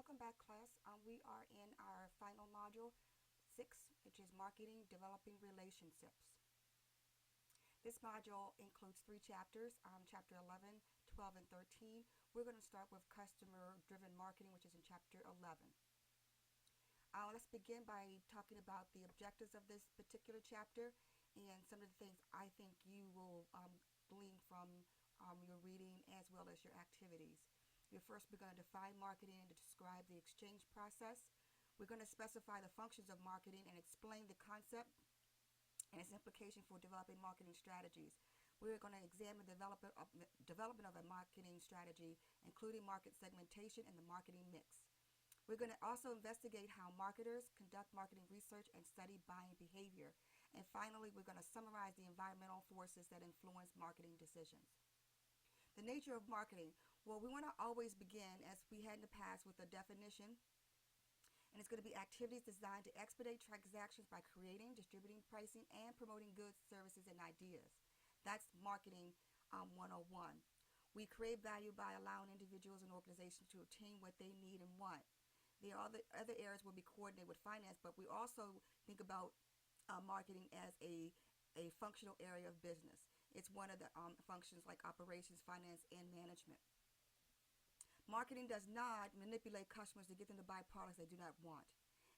welcome back, class. We are in our final module 6, which is marketing, developing relationships. This module includes 3 chapters, chapter 11, 12, and 13. We're going to start with customer driven marketing, which is in chapter 11. Let's begin by talking about the objectives of this particular chapter and some of the things I think you will glean from your reading as well as your activities. We're first going to define marketing and to describe the exchange process. We're going to specify the functions of marketing and explain the concept and its implication for developing marketing strategies. We're going to examine the development of a marketing strategy, including market segmentation and the marketing mix. We're going to also investigate how marketers conduct marketing research and study buying behavior. And finally, we're going to summarize the environmental forces that influence marketing decisions. The nature of marketing. Well, we want to always begin, as we had in the past, with a definition. And it's going to be activities designed to expedite transactions by creating, distributing, pricing, and promoting goods, services, and ideas. That's marketing 101. We create value by allowing individuals and organizations to obtain what they need and want. The other areas will be coordinated with finance, but we also think about marketing as a functional area of business. It's one of the functions like operations, finance, and management. Marketing does not manipulate customers to get them to buy products they do not want.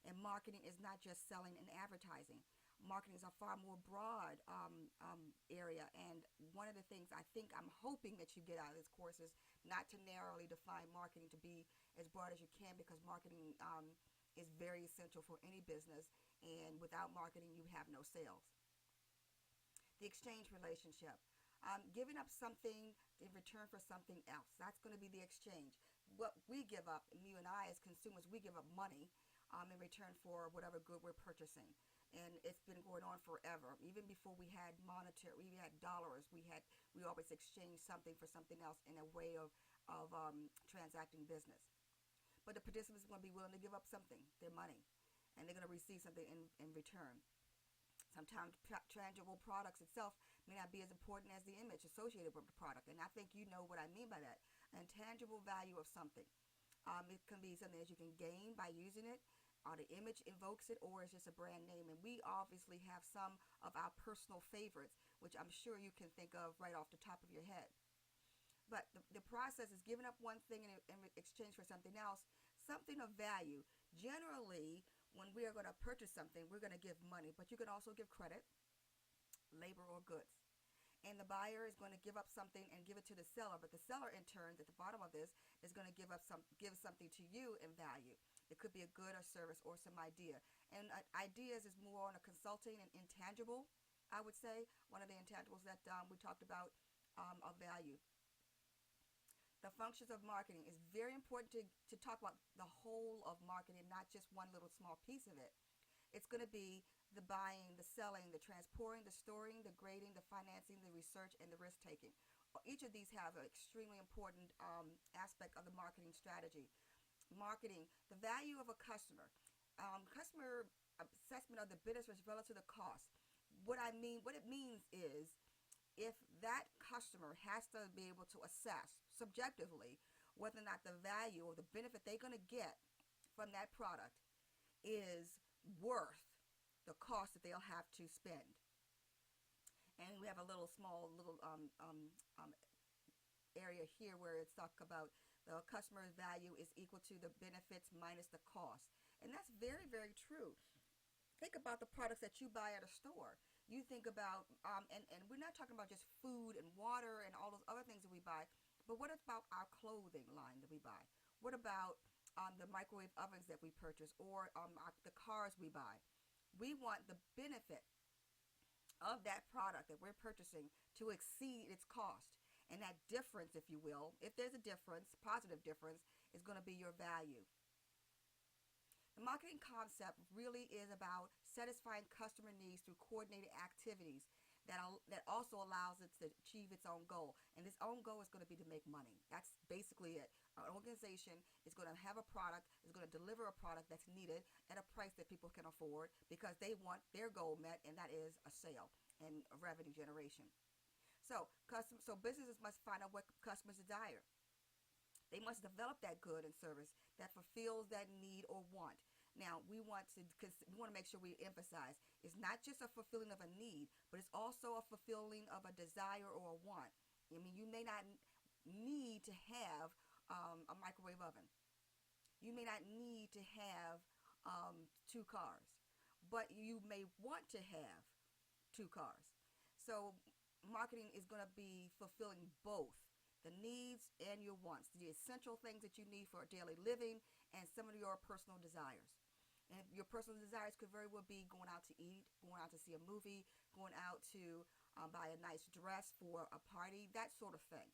And marketing is not just selling and advertising. Marketing is a far more broad area. And one of the things I'm hoping that you get out of this course is not to narrowly define marketing to be as broad as you can, because marketing is very essential for any business. And without marketing, you have no sales. The exchange relationship. Giving up something in return for something else. That's going to be the exchange. What we give up, and you and I as consumers, we give up money in return for whatever good we're purchasing. And it's been going on forever. Even before we had we had dollars. We always exchanged something for something else in a way of transacting business. But the participants are going to be willing to give up something, their money, and they're going to receive something in return. Sometimes tangible products itself may not be as important as the image associated with the product. And I think you know what I mean by that. An intangible value of something. It can be something that you can gain by using it, or the image invokes it, or it's just a brand name. And we obviously have some of our personal favorites, which I'm sure you can think of right off the top of your head. But the process is giving up one thing in exchange for something else, something of value. Generally, when we are going to purchase something, we're going to give money, but you can also give credit, labor, or goods. And the buyer is going to give up something and give it to the seller, but the seller in turn, at the bottom of this, is going to give something to you in value. It could be a good or service or some idea. And ideas is more on a consulting and intangible, I would say, one of the intangibles that we talked about of value. The functions of marketing is very important to talk about the whole of marketing, not just one little small piece of it. It's going to be the buying, the selling, the transporting, the storing, the grading, the financing, the research, and the risk taking. Each of these have an extremely important aspect of the marketing strategy. Marketing, the value of a customer. Customer assessment of the benefits relative to the cost. What it means is, if that customer has to be able to assess subjectively whether or not the value or the benefit they're going to get from that product is worth the cost that they'll have to spend. And we have a little area here where it's talk about the customer's value is equal to the benefits minus the cost. And that's very, very true. Think about the products that you buy at a store. You think about, and we're not talking about just food and water and all those other things that we buy, but what about our clothing line that we buy? What about the microwave ovens that we purchase, or the cars we buy? We want the benefit of that product that we're purchasing to exceed its cost. And that difference, if you will, if there's a difference, positive difference, is going to be your value. The marketing concept really is about satisfying customer needs through coordinated activities that also allows it to achieve its own goal. And this own goal is going to be to make money. That's basically it. An organization is going to have a product, is going to deliver a product that's needed at a price that people can afford because they want their goal met, and that is a sale and a revenue generation. So businesses must find out what customers desire. They must develop that good and service that fulfills that need or want. Now, we want to make sure we emphasize it's not just a fulfilling of a need, but it's also a fulfilling of a desire or a want. I mean, you may not need to have a microwave oven. You may not need to have two cars, but you may want to have two cars. So marketing is going to be fulfilling both the needs and your wants, the essential things that you need for daily living and some of your personal desires. And your personal desires could very well be going out to eat, going out to see a movie, going out to buy a nice dress for a party, that sort of thing.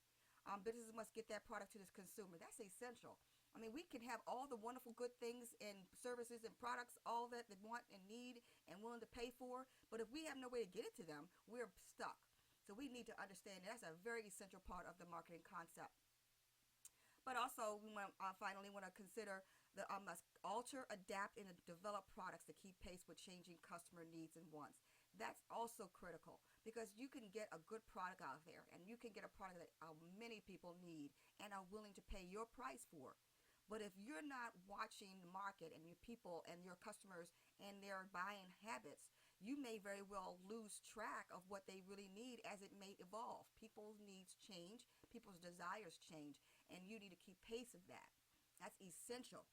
Businesses must get that product to the consumer. That's essential. I mean, we can have all the wonderful good things and services and products, all that they want and need and willing to pay for, but if we have no way to get it to them, we're stuck. So we need to understand that's a very essential part of the marketing concept. But also, we want finally want to consider the must alter, adapt, and develop products to keep pace with changing customer needs and wants. That's also critical because you can get a good product out there, and you can get a product that many people need and are willing to pay your price for. But if you're not watching the market and your people and your customers and their buying habits, you may very well lose track of what they really need as it may evolve. People's needs change, people's desires change, and you need to keep pace of that. That's essential.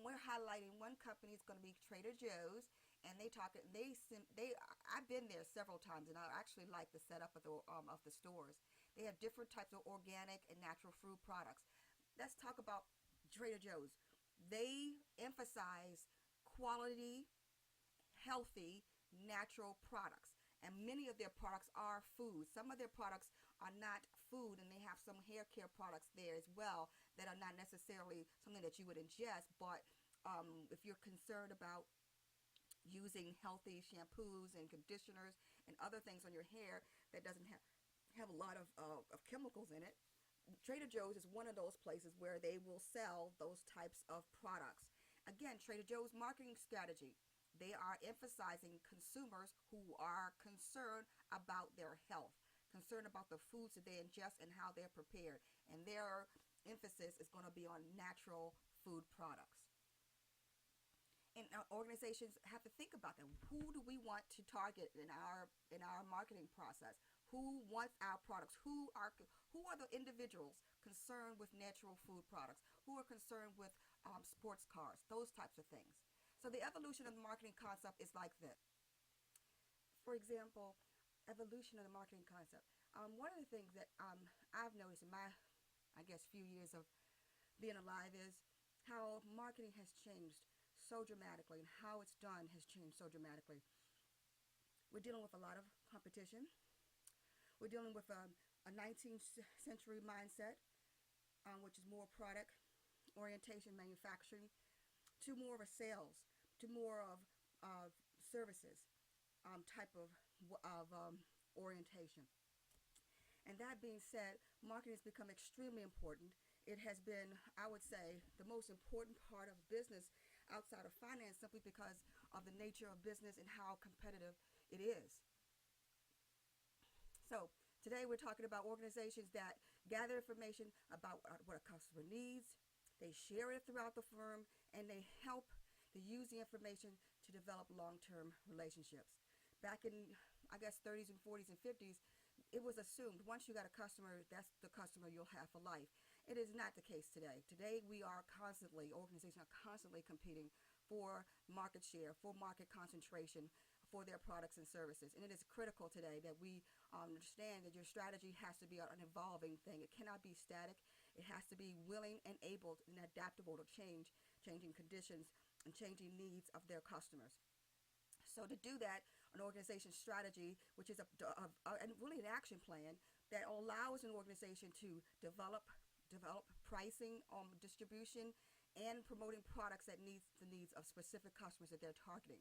We're highlighting one company. It's going to be Trader Joe's, and they I've been there several times, and I actually like the setup of the stores. They have different types of organic and natural fruit products. Let's talk about Trader Joe's. They emphasize quality, healthy, natural products. And many of their products are food. Some of their products are not food, and they have some hair care products there as well that are not necessarily something that you would ingest. But if you're concerned about using healthy shampoos and conditioners and other things on your hair that doesn't have a lot of chemicals in it, Trader Joe's is one of those places where they will sell those types of products. Again, Trader Joe's marketing strategy. They are emphasizing consumers who are concerned about their health, concerned about the foods that they ingest and how they're prepared. And their emphasis is going to be on natural food products. And organizations have to think about them. Who do we want to target in our marketing process? Who wants our products? Who are the individuals concerned with natural food products? Who are concerned with sports cars? Those types of things. So the evolution of the marketing concept is like this. For example, evolution of the marketing concept. One of the things that I've noticed in my, I guess, few years of being alive is how marketing has changed so dramatically and how it's done has changed so dramatically. We're dealing with a lot of competition. We're dealing with a 19th century mindset, which is more product orientation, manufacturing, to more of a sales, to more of services type of orientation. And that being said, marketing has become extremely important. It has been, I would say, the most important part of business outside of finance simply because of the nature of business and how competitive it is. So today we're talking about organizations that gather information about what a customer needs. They share it throughout the firm, and they help to use the information to develop long-term relationships. Back in, I guess, 30s and 40s and 50s, it was assumed once you got a customer, that's the customer you'll have for life. It is not the case today. Today, organizations are constantly competing for market share, for market concentration, for their products and services. And it is critical today that we understand that your strategy has to be an evolving thing. It cannot be static. It has to be willing and able and adaptable to changing conditions and changing needs of their customers. So to do that, an organization's strategy, which is and really an action plan that allows an organization to develop pricing, distribution, and promoting products that meet the needs of specific customers that they're targeting.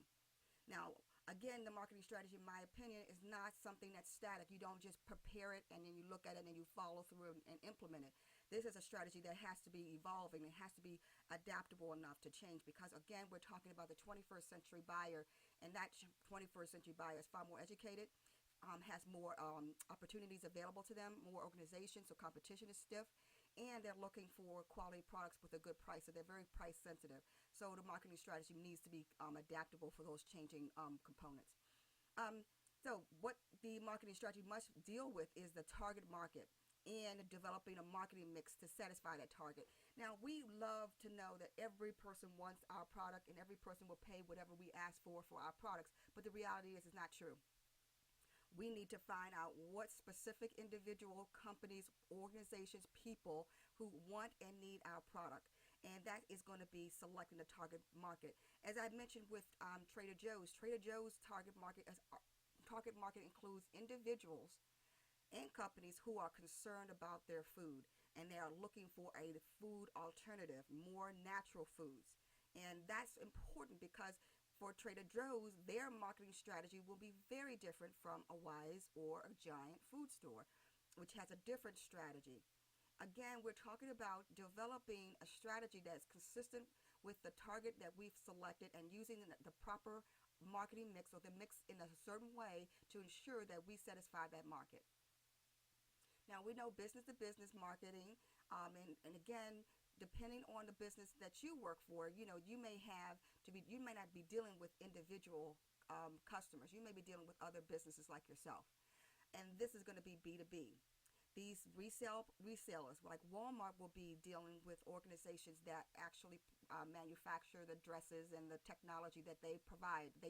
Now, again, the marketing strategy, in my opinion, is not something that's static. You don't just prepare it and then you look at it and you follow through and implement it. This is a strategy that has to be evolving. It has to be adaptable enough to change because, again, we're talking about the 21st century buyer, and that 21st century buyer is far more educated, has more opportunities available to them, more organizations, so competition is stiff, and they're looking for quality products with a good price. So they're very price sensitive. So the marketing strategy needs to be adaptable for those changing components. Um, so what the marketing strategy must deal with is the target market and developing a marketing mix to satisfy that target. Now, we love to know that every person wants our product and every person will pay whatever we ask for our products, but the reality is it's not true. We need to find out what specific individual companies, organizations, people who want and need our product. And that is going to be selecting the target market. As I mentioned with Trader Joe's target market includes individuals and companies who are concerned about their food and they are looking for a food alternative, more natural foods. And that's important because for Trader Joe's, their marketing strategy will be very different from a Wise or a Giant food store, which has a different strategy. Again, we're talking about developing a strategy that's consistent with the target that we've selected and using the proper marketing mix or the mix in a certain way to ensure that we satisfy that market. Now, we know business to business marketing, and again, depending on the business that you work for, you may you may not be dealing with individual customers. You may be dealing with other businesses like yourself. And this is going to be B2B. These resellers like Walmart will be dealing with organizations that actually manufacture the dresses and the technology that they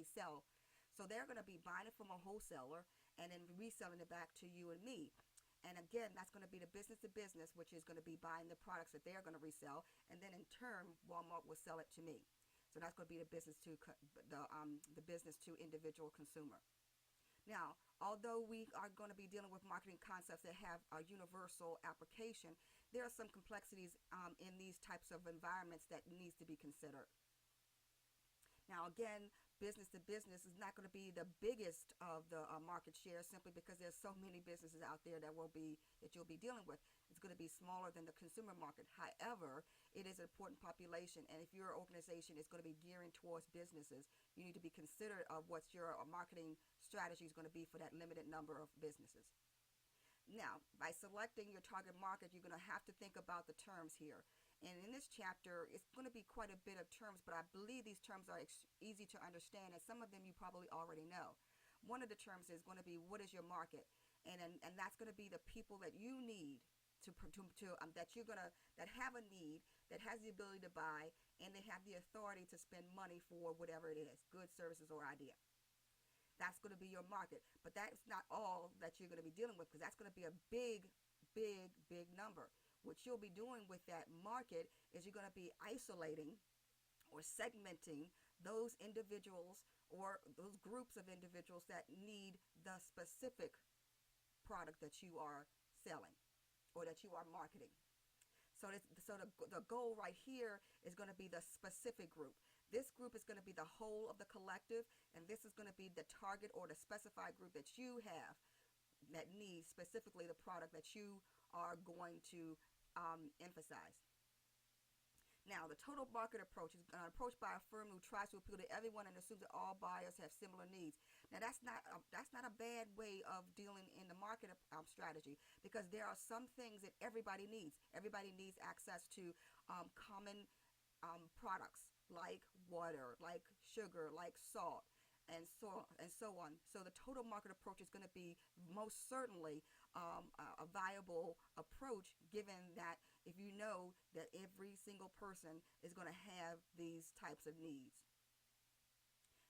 sell. So they're going to be buying it from a wholesaler and then reselling it back to you and me. And again, that's going to be the business to business, which is going to be buying the products that they're going to resell, and then in turn, Walmart will sell it to me. So that's going to be the business to the business to individual consumer. Now, although we are going to be dealing with marketing concepts that have a universal application, there are some complexities in these types of environments that needs to be considered. Now, again, business to business is not going to be the biggest of the market share simply because there's so many businesses out there that you'll be dealing with. It's going to be smaller than the consumer market. However, it is an important population, and if your organization is going to be gearing towards businesses, you need to be considerate of what your marketing strategy is going to be for that limited number of businesses. Now, by selecting your target market, you're going to have to think about the terms here. And in this chapter, it's going to be quite a bit of terms, but I believe these terms are easy to understand, and some of them you probably already know. One of the terms is going to be, what is your market? And that's going to be the people that you need that have a need, that has the ability to buy, and they have the authority to spend money for whatever it is, goods, services, or idea. That's going to be your market. But that's not all that you're going to be dealing with, because that's going to be a big, big, big number. What you'll be doing with that market is you're going to be isolating or segmenting those individuals or those groups of individuals that need the specific product that you are selling or that you are marketing. So the goal right here is going to be the specific group. This group is going to be the whole of the collective, and this is going to be the target or the specified group that you have that needs specifically the product that you are going to emphasize. Now, the total market approach is an approach by a firm who tries to appeal to everyone and assumes that all buyers have similar needs. Now, that's not a bad way of dealing in the market strategy, because there are some things that everybody needs. Everybody needs access to common products like water, like sugar, like salt, and so on. So the total market approach is going to be most certainly a viable approach, given that if you know that every single person is going to have these types of needs.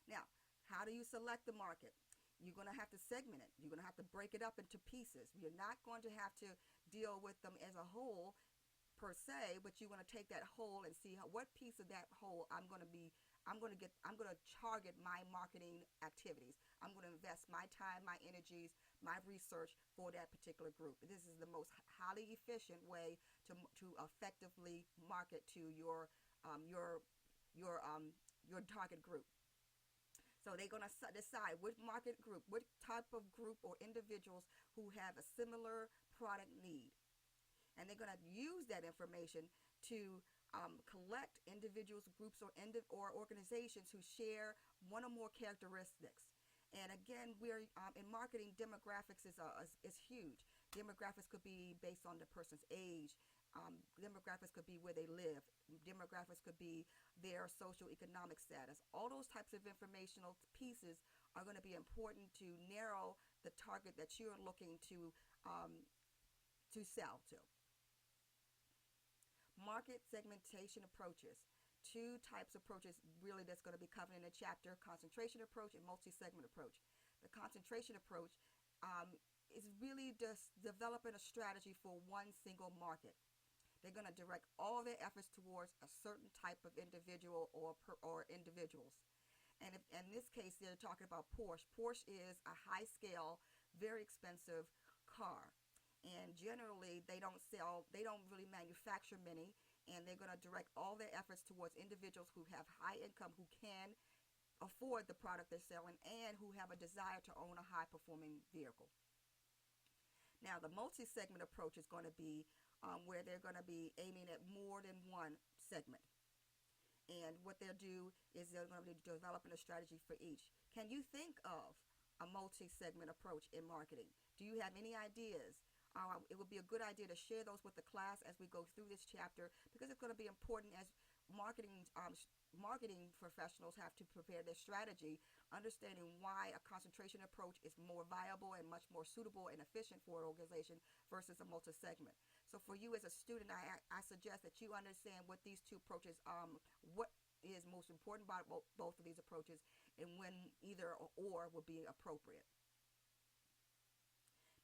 Now, how do you select the market? You're going to have to segment it. You're going to have to break it up into pieces. You're not going to have to deal with them as a whole per se, but you're going to take that whole and see what piece of that whole I'm going to target my marketing activities. I'm going to invest my time, my energies, my research for that particular group. This is the most highly efficient way to effectively market to your target group. So they're going to decide what market group, what type of group or individuals who have a similar product need. And they're going to use that information to collect individuals, groups, or organizations who share one or more characteristics. And again, we're in marketing, demographics is huge. Demographics could be based on the person's age, Demographics could be where they live. Demographics could be their social economic status. All those types of informational pieces are going to be important to narrow the target that you're looking to sell to. Market segmentation approaches. Two types of approaches really that's going to be covered in the chapter: concentration approach and multi-segment approach. The concentration approach is really just developing a strategy for one single market. They're going to direct all their efforts towards a certain type of individual or individuals. And in this case, they're talking about Porsche. Porsche is a high-scale, very expensive car. And generally, they don't really manufacture many. And they're going to direct all their efforts towards individuals who have high income, who can afford the product they're selling, and who have a desire to own a high-performing vehicle. Now, the multi-segment approach is going to be where they're going to be aiming at more than one segment. And what they'll do is they're going to be developing a strategy for each. Can you think of a multi-segment approach in marketing? Do you have any ideas? It would be a good idea to share those with the class as we go through this chapter, because it's going to be important as marketing professionals have to prepare their strategy, understanding why a concentration approach is more viable and much more suitable and efficient for an organization versus a multi-segment. So for you as a student, I suggest that you understand what these two approaches, what is most important about both of these approaches, and when either or would be appropriate.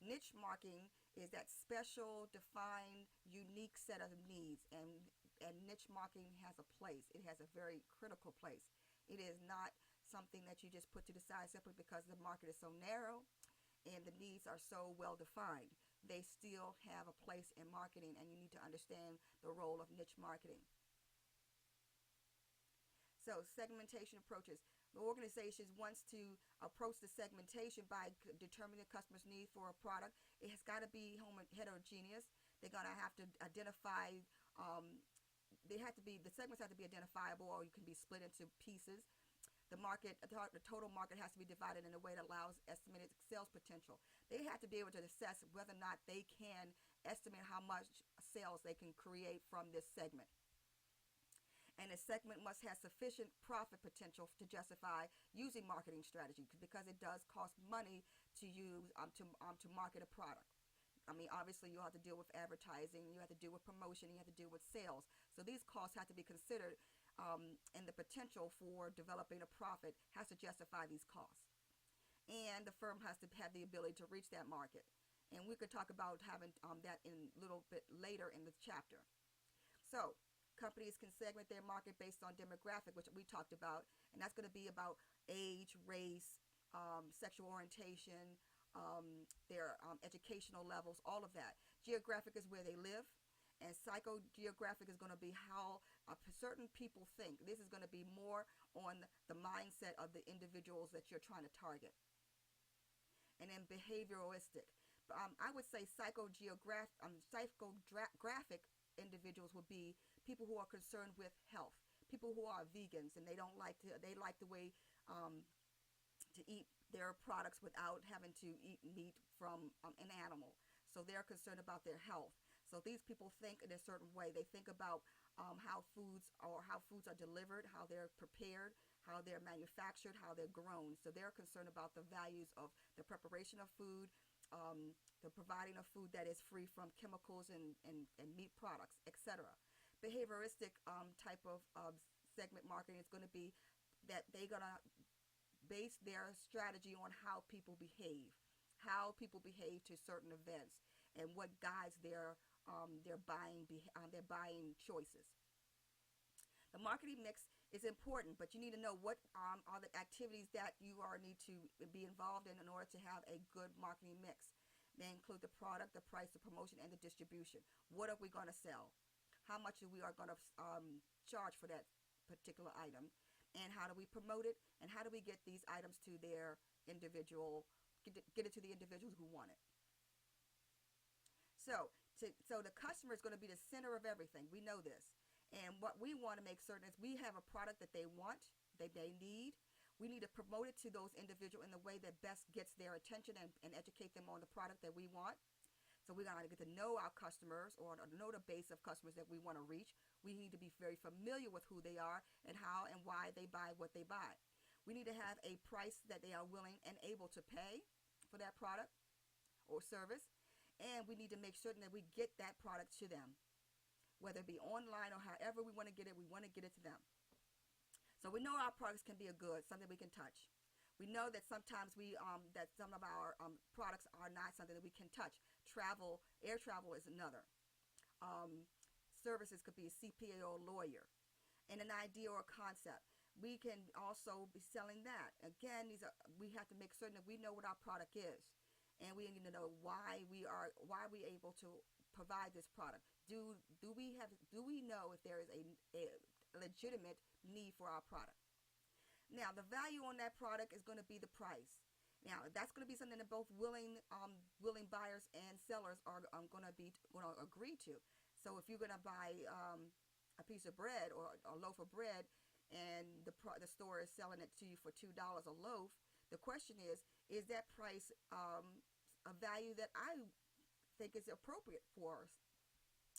Niche marketing is that special, defined, unique set of needs, and niche marketing has a place. It has a very critical place. It is not something that you just put to the side simply because the market is so narrow and the needs are so well defined. They still have a place in marketing, and you need to understand the role of niche marketing. So segmentation approaches. The organization wants to approach the segmentation by determining the customer's need for a product. It has got to be heterogeneous. They're going to have to identify, the segments have to be identifiable, or you can be split into pieces. The total market has to be divided in a way that allows estimated sales potential. They have to be able to assess whether or not they can estimate how much sales they can create from this segment. And a segment must have sufficient profit potential to justify using marketing strategy, because it does cost money to use to market a product. I mean, obviously you have to deal with advertising, you have to deal with promotion, you have to deal with sales. So these costs have to be considered, and the potential for developing a profit has to justify these costs. And the firm has to have the ability to reach that market. And we could talk about having that in a little bit later in the chapter. So companies can segment their market based on demographic, which we talked about, and that's going to be about age, race, sexual orientation, their educational levels, all of that. Geographic is where they live, and psychogeographic is going to be how certain people think. This is going to be more on the mindset of the individuals that you're trying to target. And then behavioralistic. I would say psychographic individuals would be people who are concerned with health, people who are vegans, and they like the way to eat their products without having to eat meat from an animal. So they're concerned about their health. So these people think in a certain way. They think about how foods are delivered, how they're prepared, how they're manufactured, how they're grown. So they're concerned about the values of the preparation of food, the providing of food that is free from chemicals and meat products, etc. Behavioristic type of segment marketing is going to be that they're going to base their strategy on how people behave to certain events, and what guides their buying choices. The marketing mix is important, but you need to know what are the activities that you need to be involved in order to have a good marketing mix. They include the product, the price, the promotion, and the distribution. What are we going to sell? How much we are going to charge for that particular item? And how do we promote it? And how do we get these items to their individual, get it to the individuals who want it? So the customer is going to be the center of everything. We know this. And what we want to make certain is we have a product that they want, that they need. We need to promote it to those individuals in the way that best gets their attention and educate them on the product that we want. So we gotta get to know our customers, or know the base of customers that we want to reach. We need to be very familiar with who they are and how and why they buy what they buy. We need to have a price that they are willing and able to pay for that product or service. And we need to make certain that we get that product to them, whether it be online or however we want to get it. We want to get it to them. So we know our products can be a good, something we can touch. We know that sometimes that some of our products are not something that we can touch. Air travel is another. Um, Services could be a CPA or a lawyer, and an idea or a concept. We can also be selling that. Again, we have to make certain that we know what our product is, and we need to know why we able to provide this product. Do we know if there is a legitimate need for our product? Now, the value on that product is going to be the price. Now, that's going to be something that both willing buyers and sellers are going to agree to. So, if you're going to buy a piece of bread or a loaf of bread, and the store is selling it to you for $2 a loaf, the question is that price a value that I think is appropriate for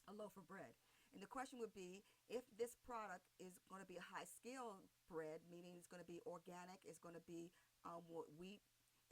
a loaf of bread? And the question would be, if this product is going to be a high scale bread, meaning it's going to be organic, it's going to be wheat,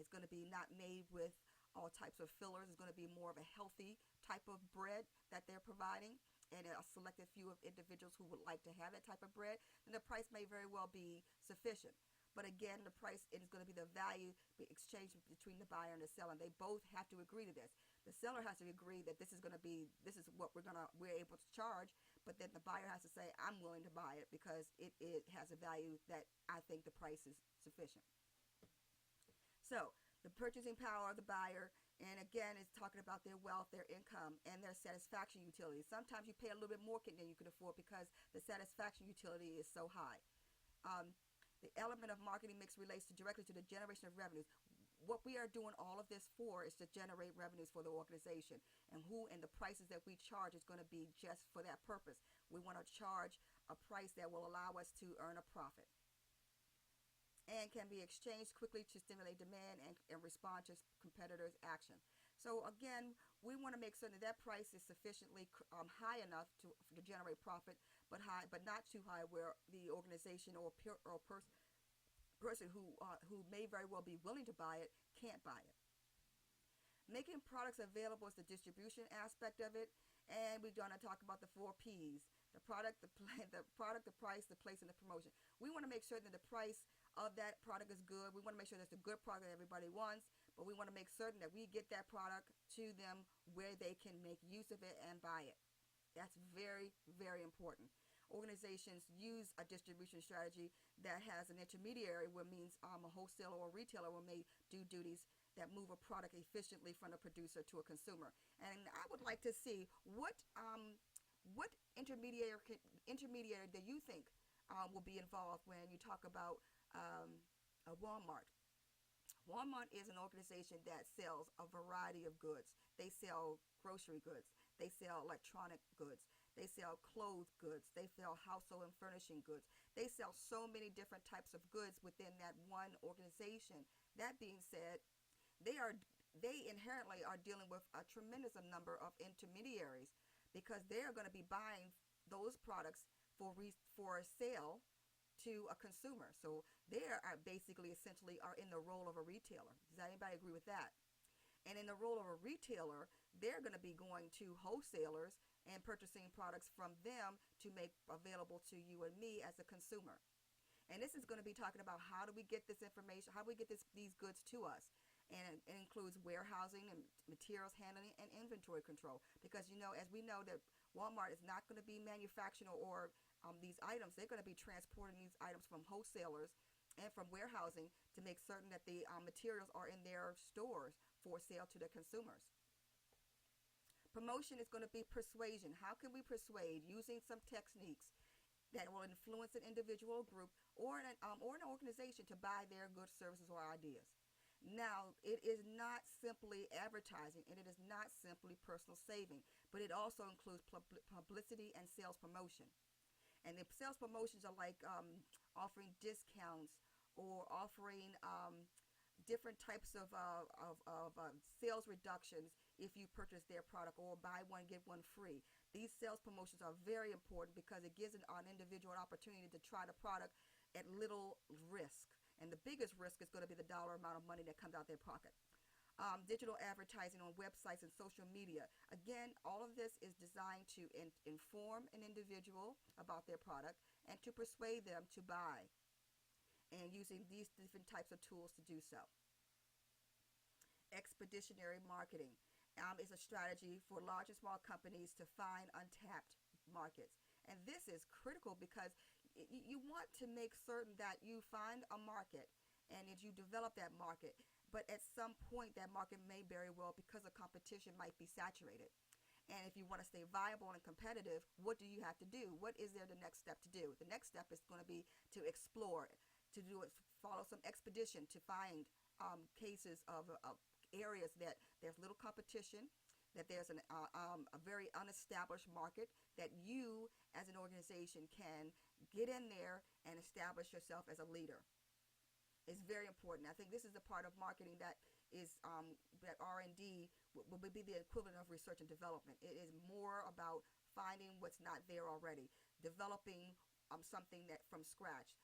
it's going to be not made with all types of fillers, it's going to be more of a healthy type of bread that they're providing, and a selected few of individuals who would like to have that type of bread, then the price may very well be sufficient. But again, the price is going to be the value exchange between the buyer and the seller. They both have to agree to this. The seller has to agree that this is what we're able to charge, but then the buyer has to say, I'm willing to buy it because it has a value that I think the price is sufficient. So the purchasing power of the buyer, and again, it's talking about their wealth, their income, and their satisfaction utility. Sometimes you pay a little bit more than you can afford because the satisfaction utility is so high. The element of marketing mix relates directly to the generation of revenues. What we are doing all of this for is to generate revenues for the organization, and the prices that we charge is going to be just for that purpose. We want to charge a price that will allow us to earn a profit and can be exchanged quickly to stimulate demand and respond to competitors' action. So again, we want to make certain that price is sufficiently high enough to generate profit, but not too high where the organization or person who may very well be willing to buy it can't buy it. Making products available is the distribution aspect of it, and we're going to talk about the 4 P's: the product, the product, the price, the place, and the promotion. We want to make sure that the price of that product is good. We want to make sure that's a good product that everybody wants, but we want to make certain that we get that product to them where they can make use of it and buy it. That's very, very important. Organizations use a distribution strategy that has an intermediary, which means a wholesaler or retailer will may do duties that move a product efficiently from the producer to a consumer. And I would like to see what intermediary do you think will be involved when you talk about a Walmart. Walmart is an organization that sells a variety of goods. They sell grocery goods. They sell electronic goods. They sell clothes goods. They sell household and furnishing goods. They sell so many different types of goods within that one organization. That being said, they inherently are dealing with a tremendous number of intermediaries because they are going to be buying those products for sale to a consumer. So they are basically essentially are in the role of a retailer. Does anybody agree with that? And in the role of a retailer, they're going to be going to wholesalers and purchasing products from them to make available to you and me as a consumer. And this is going to be talking about how do we get this information, how do we get these goods to us. And it includes warehousing and materials handling and inventory control. Because, as we know that Walmart is not going to be manufacturing or these items. They're going to be transporting these items from wholesalers and from warehousing to make certain that the materials are in their stores for sale to the consumers. Promotion is going to be persuasion. How can we persuade using some techniques that will influence an individual group or an organization to buy their goods, services, or ideas? Now, it is not simply advertising, and it is not simply personal saving, but it also includes publicity and sales promotion. And the sales promotions are like offering discounts or offering different types of sales reductions, if you purchase their product, or buy one, get one free. These sales promotions are very important because it gives an individual an opportunity to try the product at little risk. And the biggest risk is going to be the dollar amount of money that comes out their pocket. Digital advertising on websites and social media. Again, all of this is designed to inform an individual about their product and to persuade them to buy, and using these different types of tools to do so. Expeditionary marketing is a strategy for large and small companies to find untapped markets. And this is critical because you want to make certain that you find a market and that you develop that market. But at some point, that market may very well, because of competition, might be saturated. And if you want to stay viable and competitive, what do you have to do? What is there the next step to do? The next step is going to be to explore, to do it, follow some expedition to find cases of areas that there's little competition, that there's a very unestablished market, that you as an organization can get in there and establish yourself as a leader. It's very important. I think this is the part of marketing that is that R&D will be the equivalent of research and development. It is more about finding what's not there already, developing something that from scratch,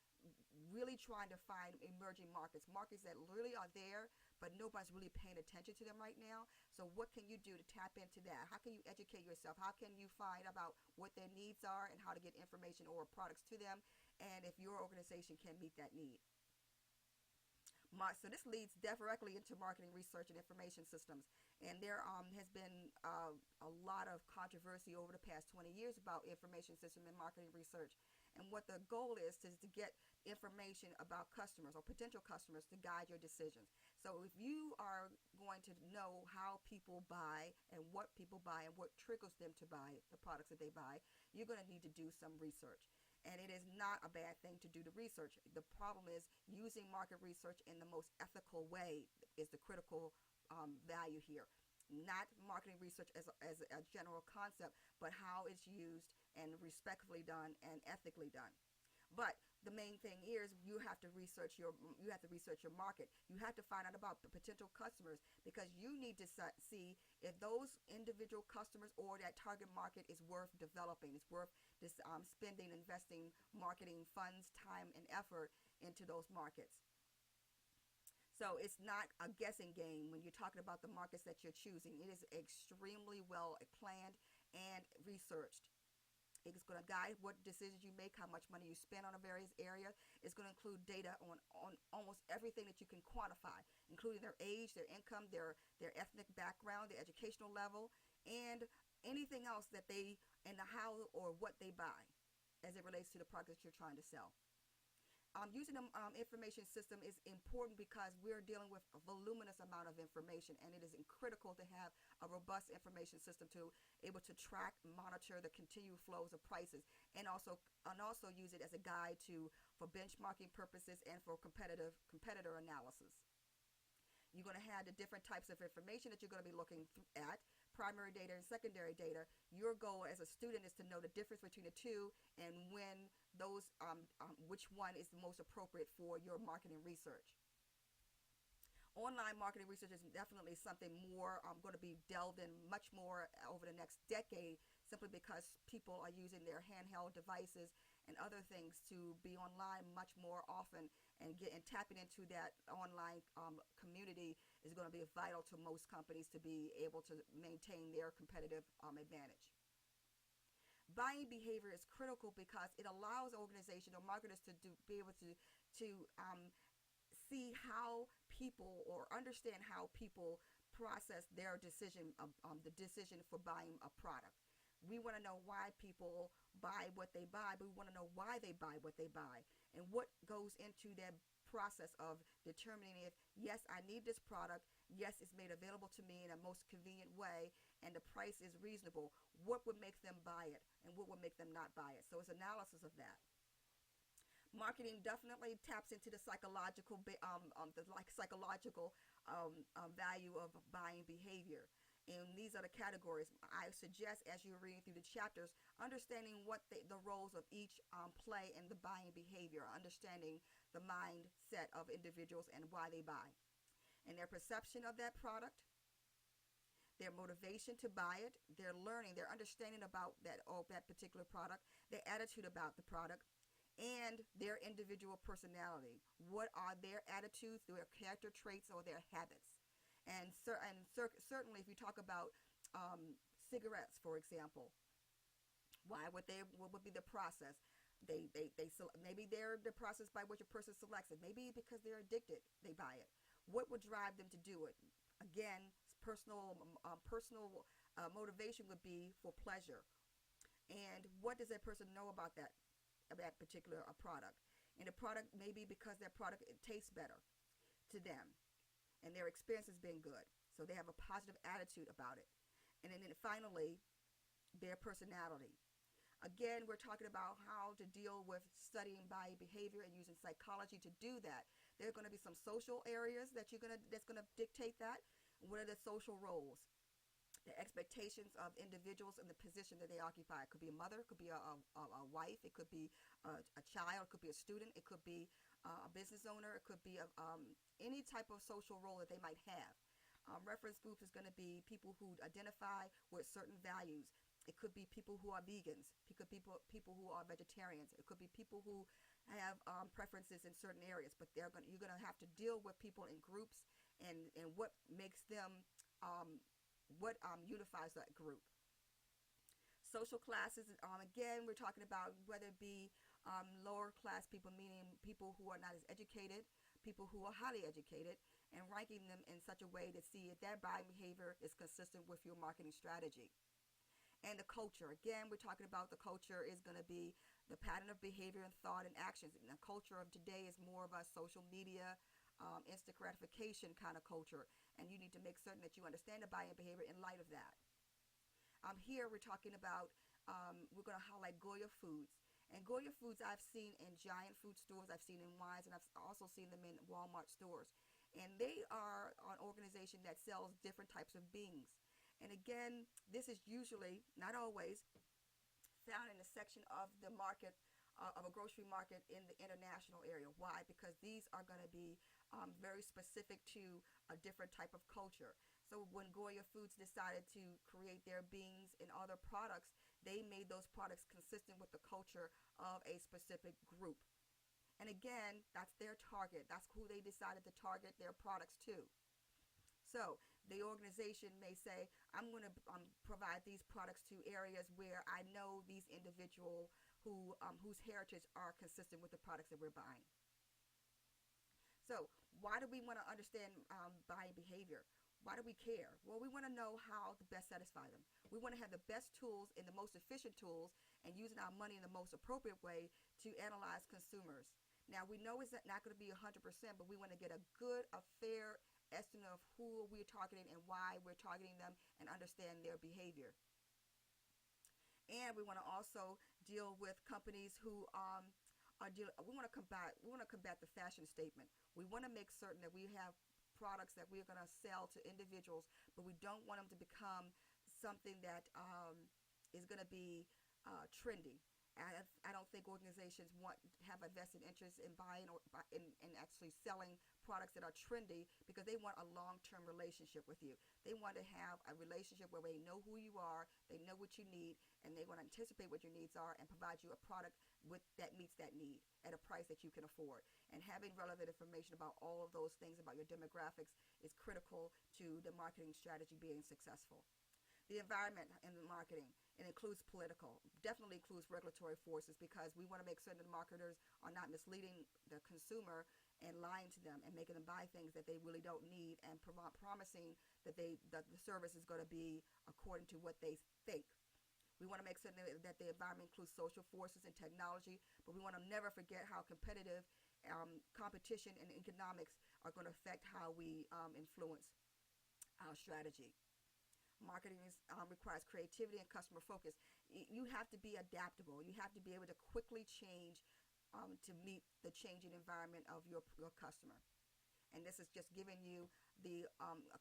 really trying to find emerging markets that really are there, but nobody's really paying attention to them right now. So what can you do to tap into that? How can you educate yourself? How can you find about what their needs are and how to get information or products to them, and if your organization can meet that need? So this leads directly into marketing research and information systems. And there has been a lot of controversy over the past 20 years about information system and marketing research. And what the goal is to get information about customers or potential customers to guide your decisions. So if you are going to know how people buy and what people buy and what triggers them to buy the products that they buy, you're going to need to do some research. And it is not a bad thing to do the research. The problem is using market research in the most ethical way is the critical value here. Not marketing research as a general concept, but how it's used and respectfully done and ethically done. But the main thing is you have to research your market. You have to find out about the potential customers, because you need to see if those individual customers or that target market is worth developing. It's worth spending, investing marketing funds, time, and effort into those markets. So it's not a guessing game when you're talking about the markets that you're choosing. It is extremely well planned and researched. It's going to guide what decisions you make, how much money you spend on a various area. It's going to include data on almost everything that you can quantify, including their age, their income, their ethnic background, their educational level, and anything else that they, and how or what they buy as it relates to the product that you're trying to sell. Using an information system is important because we're dealing with a voluminous amount of information, and it is critical to have a robust information system to able to track and monitor the continual flows of prices, and also use it as a guide for benchmarking purposes and for competitor analysis. You're going to have the different types of information that you're going to be looking at, primary data and secondary data. Your goal as a student is to know the difference between the two and when those, which one is the most appropriate for your marketing research. Online marketing research is definitely something more going to be delved in much more over the next decade, simply because people are using their handheld devices and other things to be online much more often, and tapping into that online community is going to be vital to most companies to be able to maintain their competitive advantage. Buying behavior is critical because it allows organizations or marketers to be able to see how people, or understand how people process their decision, the decision for buying a product. We want to know why people buy what they buy, but we want to know why they buy what they buy and what goes into that process of determining if, yes, I need this product, yes, it's made available to me in a most convenient way, and the price is reasonable. What would make them buy it and what would make them not buy it? So it's analysis of that. Marketing definitely taps into the psychological value of buying behavior. And these are the categories. I suggest, as you're reading through the chapters, understanding what the roles of each play in the buying behavior, understanding the mindset of individuals and why they buy, and their perception of that product, their motivation to buy it, their learning, their understanding about that particular product, their attitude about the product, and their individual personality. What are their attitudes, their character traits, or their habits? Certainly, if you talk about cigarettes, for example, what would be the process? Maybe they're the process by which a person selects it. Maybe because they're addicted, they buy it. What would drive them to do it? Again, personal motivation would be for pleasure. And what does that person know about that particular product? And the product maybe because that product it tastes better to them, and their experience has been good, so they have a positive attitude about it. And then finally, their personality. Again, we're talking about how to deal with studying body behavior and using psychology to do that. There are going to be some social areas that's going to dictate that. What are the social roles? The expectations of individuals and the position that they occupy. It could be a mother, it could be a wife, it could be a child, it could be a student, it could be a business owner, it could be any type of social role that they might have. Reference group is going to be people who identify with certain values. It could be people who are vegans. It could be people who are vegetarians. It could be people who have preferences in certain areas. But you're going to have to deal with people in groups and what makes them, what unifies that group. Social classes, again, we're talking about whether it be lower class people, meaning people who are not as educated, people who are highly educated, and ranking them in such a way to see if their buying behavior is consistent with your marketing strategy. And the culture, again, we're talking about the culture is going to be the pattern of behavior and thought and actions. And the culture of today is more of a social media, instant gratification kind of culture. And you need to make certain that you understand the buying behavior in light of that. Here we're talking about, we're going to highlight Goya Foods. And Goya Foods I've seen in giant food stores, I've seen in Wise, and I've also seen them in Walmart stores. And they are an organization that sells different types of beans. And again, this is usually, not always, found in a section of the market, of a grocery market in the international area. Why? Because these are going to be very specific to a different type of culture. So when Goya Foods decided to create their beans and other products, they made those products consistent with the culture of a specific group. And again, that's their target. That's who they decided to target their products to. So the organization may say, I'm going to provide these products to areas where I know these individuals whose heritage are consistent with the products that we're buying. So why do we want to understand buying behavior? Why do we care? Well, we want to know how to best satisfy them. We want to have the best tools and the most efficient tools and using our money in the most appropriate way to analyze consumers. Now, we know it's not going to be 100%, but we want to get a fair estimate of who we're targeting and why we're targeting them and understand their behavior. And we want to also deal with companies who we want to combat the fashion statement. We want to make certain that we have products that we're going to sell to individuals, but we don't want them to become something that is going to be trendy. I don't think organizations have a vested interest in buying or in actually selling products that are trendy, because they want a long-term relationship with you. They want to have a relationship where they know who you are, they know what you need, and they want to anticipate what your needs are and provide you a product that meets that need at a price that you can afford. And having relevant information about all of those things about your demographics is critical to the marketing strategy being successful. The environment in the marketing, it includes political, definitely includes regulatory forces, because we want to make certain that marketers are not misleading the consumer and lying to them and making them buy things that they really don't need, and promising that the service is going to be according to what they think. We want to make certain that the environment includes social forces and technology, but we want to never forget how competitive competition and economics are going to affect how we influence our strategy. Marketing requires creativity and customer focus. You have to be adaptable. You have to be able to quickly change to meet the changing environment of your customer. And this is just giving you the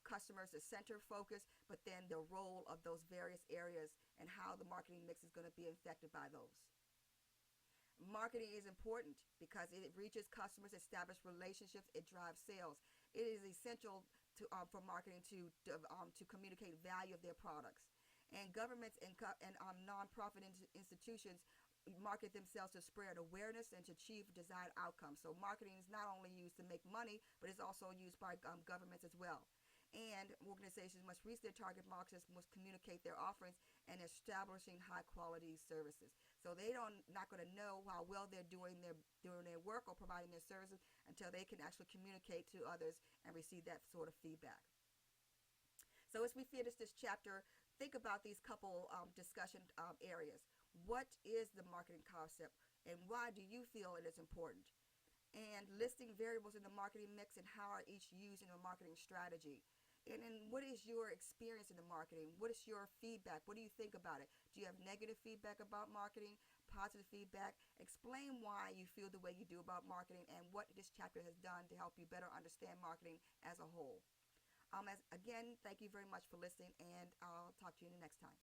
customers the center focus, but then the role of those various areas and how the marketing mix is going to be affected by those. Marketing is important because it reaches customers, establishes relationships, it drives sales. It is essential for marketing to communicate value of their products. And governments and nonprofit institutions market themselves to spread awareness and to achieve desired outcomes. So marketing is not only used to make money, but it's also used by governments as well. And organizations must reach their target markets, must communicate their offerings, and establishing high quality services. So they don't not going to know how well they're doing their work or providing their services until they can actually communicate to others and receive that sort of feedback. So as we finish this chapter, think about these couple discussion areas. What is the marketing concept, and why do you feel it is important? And listing variables in the marketing mix and how are each used in a marketing strategy. And what is your experience in the marketing? What is your feedback? What do you think about it? Do you have negative feedback about marketing, positive feedback? Explain why you feel the way you do about marketing and what this chapter has done to help you better understand marketing as a whole. Again, thank you very much for listening, and I'll talk to you in the next time.